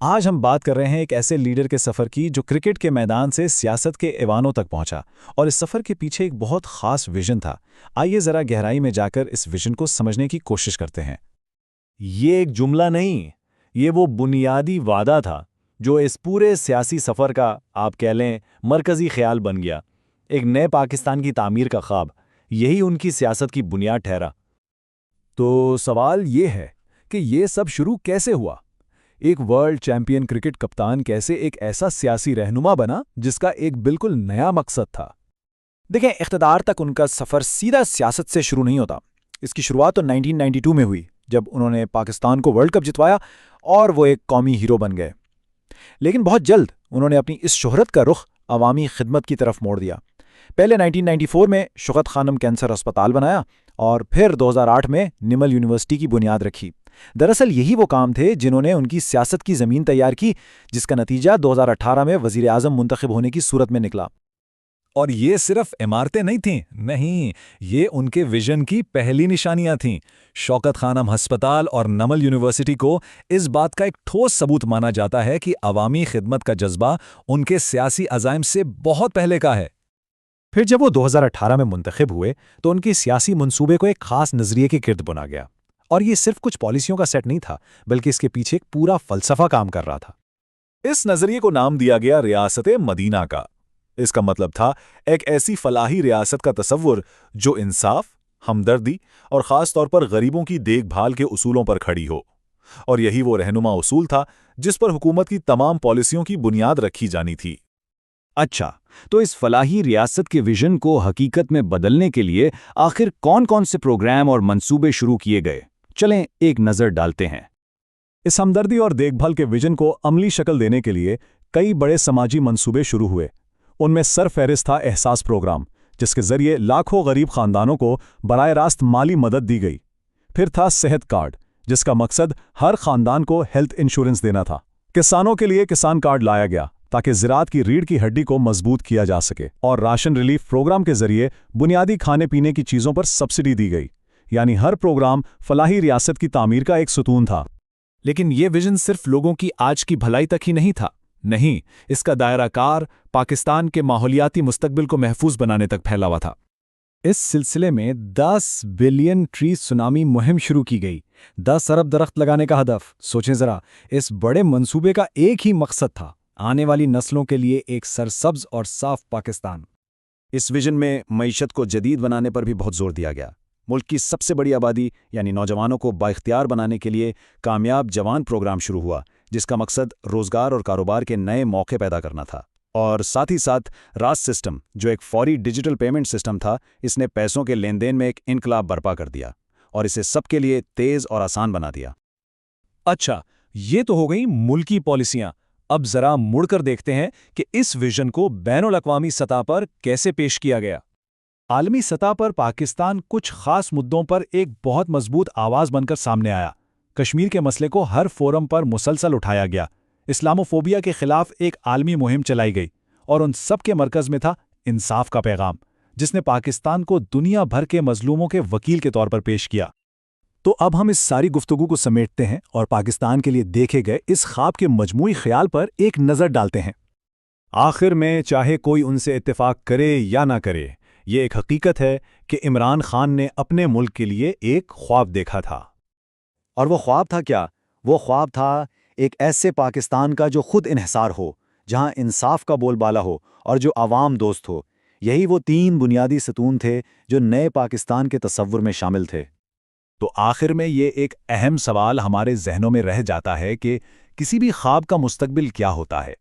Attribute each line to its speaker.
Speaker 1: آج ہم بات کر رہے ہیں ایک ایسے لیڈر کے سفر کی جو کرکٹ کے میدان سے سیاست کے ایوانوں تک پہنچا، اور اس سفر کے پیچھے ایک بہت خاص ویژن تھا۔ آئیے ذرا گہرائی میں جا کر اس ویژن کو سمجھنے کی کوشش کرتے ہیں۔
Speaker 2: یہ ایک جملہ نہیں، یہ وہ بنیادی وعدہ تھا جو اس پورے سیاسی سفر کا آپ کہہ لیں مرکزی خیال بن گیا۔ ایک نئے پاکستان کی تعمیر کا خواب، یہی ان کی سیاست کی بنیاد ٹھہرا۔
Speaker 1: تو سوال یہ ہے کہ یہ سب شروع کیسے ہوا؟ ایک ورلڈ چیمپئن کرکٹ کپتان کیسے ایک ایسا سیاسی رہنما بنا جس کا ایک بالکل نیا مقصد تھا؟
Speaker 3: دیکھیں، اقتدار تک ان کا سفر سیدھا سیاست سے شروع نہیں ہوتا۔ اس کی شروعات تو 1992 میں ہوئی، جب انہوں نے پاکستان کو ورلڈ کپ جتوایا اور وہ ایک قومی ہیرو بن گئے۔ لیکن بہت جلد انہوں نے اپنی اس شہرت کا رخ عوامی خدمت کی طرف موڑ دیا۔ پہلے 1994 میں شوکت خانم کینسر اسپتال بنایا اور پھر 2008 میں نمل یونیورسٹی کی بنیاد رکھی۔ دراصل یہی وہ کام تھے جنہوں نے ان کی سیاست کی زمین تیار کی، جس کا نتیجہ 2018 میں وزیر اعظم منتخب ہونے کی صورت میں نکلا۔
Speaker 1: اور یہ صرف عمارتیں نہیں تھیں، نہیں، یہ ان کے ویژن کی پہلی نشانیاں تھیں۔ شوکت خانم ہسپتال اور نمل یونیورسٹی کو اس بات کا ایک ٹھوس ثبوت مانا جاتا ہے کہ عوامی خدمت کا جذبہ ان کے سیاسی عزائم سے بہت پہلے کا ہے۔ پھر جب وہ 2018 میں منتخب ہوئے تو ان کی سیاسی منصوبے کو ایک خاص نظریے کے گرد بنا گیا، اور یہ صرف کچھ پالیسیوں کا سیٹ نہیں تھا، بلکہ اس کے پیچھے ایک پورا فلسفہ کام کر رہا تھا۔ اس نظریے کو نام دیا گیا ریاست مدینہ کا۔ اس کا مطلب تھا ایک ایسی فلاحی ریاست کا تصور جو انصاف، ہمدردی اور خاص طور پر غریبوں کی دیکھ بھال کے اصولوں پر کھڑی ہو، اور یہی وہ رہنما اصول تھا جس پر حکومت کی تمام پالیسیوں کی بنیاد رکھی جانی تھی۔
Speaker 2: اچھا، تو اس فلاحی ریاست کے ویژن کو حقیقت میں بدلنے کے لیے آخر کون کون سے پروگرام اور منصوبے شروع کیے گئے؟ چلیں ایک نظر ڈالتے ہیں۔
Speaker 1: اس ہمدردی اور دیکھ بھال کے ویژن کو عملی شکل دینے کے لیے کئی بڑے سماجی منصوبے شروع ہوئے۔ ان میں سر فہرست تھا احساس پروگرام، جس کے ذریعے لاکھوں غریب خاندانوں کو براہ راست مالی مدد دی گئی۔ پھر تھا صحت کارڈ، جس کا مقصد ہر خاندان کو ہیلتھ انشورنس دینا تھا۔ کسانوں کے لیے کسان کارڈ لایا گیا تاکہ زراعت کی ریڑھ کی ہڈی کو مضبوط کیا جا سکے، اور راشن ریلیف پروگرام کے ذریعے بنیادی کھانے پینے کی چیزوں پر سبسڈی دی گئی۔ یعنی ہر پروگرام فلاحی ریاست کی تعمیر کا ایک ستون تھا۔ لیکن یہ ویژن صرف لوگوں کی آج کی بھلائی تک ہی نہیں تھا، نہیں، اس کا دائرہ کار پاکستان کے ماحولیاتی مستقبل کو محفوظ بنانے تک پھیلا ہوا تھا۔ اس سلسلے میں 10 بلین ٹری سونامی مہم شروع کی گئی۔ 10 ارب درخت لگانے کا ہدف، سوچیں ذرا، اس بڑے منصوبے کا ایک ہی مقصد تھا: آنے والی نسلوں کے لیے ایک سرسبز اور صاف پاکستان۔
Speaker 3: اس ویژن میں معیشت کو جدید بنانے پر بھی بہت زور دیا گیا۔ ملک کی سب سے بڑی آبادی یعنی نوجوانوں کو بااختیار بنانے کے لیے کامیاب جوان پروگرام شروع ہوا، جس کا مقصد روزگار اور کاروبار کے نئے موقع پیدا کرنا تھا۔ اور ساتھ ہی ساتھ راس سسٹم، جو ایک فوری ڈیجیٹل پیمنٹ سسٹم تھا، اس نے پیسوں کے لین دین میں ایک انقلاب برپا کر دیا اور اسے سب کے لیے تیز اور آسان بنا دیا۔
Speaker 1: اچھا، یہ تو ہو گئی ملکی پالیسیاں۔ اب ذرا مڑ کر دیکھتے ہیں کہ اس ویژن کو بین الاقوامی سطح پر کیسے پیش کیا گیا۔ عالمی سطح پر پاکستان کچھ خاص مدعوں پر ایک بہت مضبوط آواز بن کر سامنے آیا۔ کشمیر کے مسئلے کو ہر فورم پر مسلسل اٹھایا گیا۔ اسلاموفوبیا کے خلاف ایک عالمی مہم چلائی گئی، اور ان سب کے مرکز میں تھا انصاف کا پیغام، جس نے پاکستان کو دنیا بھر کے مظلوموں کے وکیل کے طور پر پیش کیا۔ تو اب ہم اس ساری گفتگو کو سمیٹتے ہیں اور پاکستان کے لیے دیکھے گئے اس خواب کے مجموعی خیال پر ایک نظر ڈالتے ہیں۔ آخر میں چاہے کوئی ان سے اتفاق کرے یا نہ کرے، یہ ایک حقیقت ہے کہ عمران خان نے اپنے ملک کے لیے ایک خواب دیکھا تھا۔
Speaker 3: اور وہ خواب تھا کیا؟ وہ خواب تھا ایک ایسے پاکستان کا جو خود انحصار ہو، جہاں انصاف کا بول بالا ہو اور جو عوام دوست ہو۔ یہی وہ 3 بنیادی ستون تھے جو نئے پاکستان کے تصور میں شامل تھے۔
Speaker 1: تو آخر میں یہ ایک اہم سوال ہمارے ذہنوں میں رہ جاتا ہے کہ کسی بھی خواب کا مستقبل کیا ہوتا ہے؟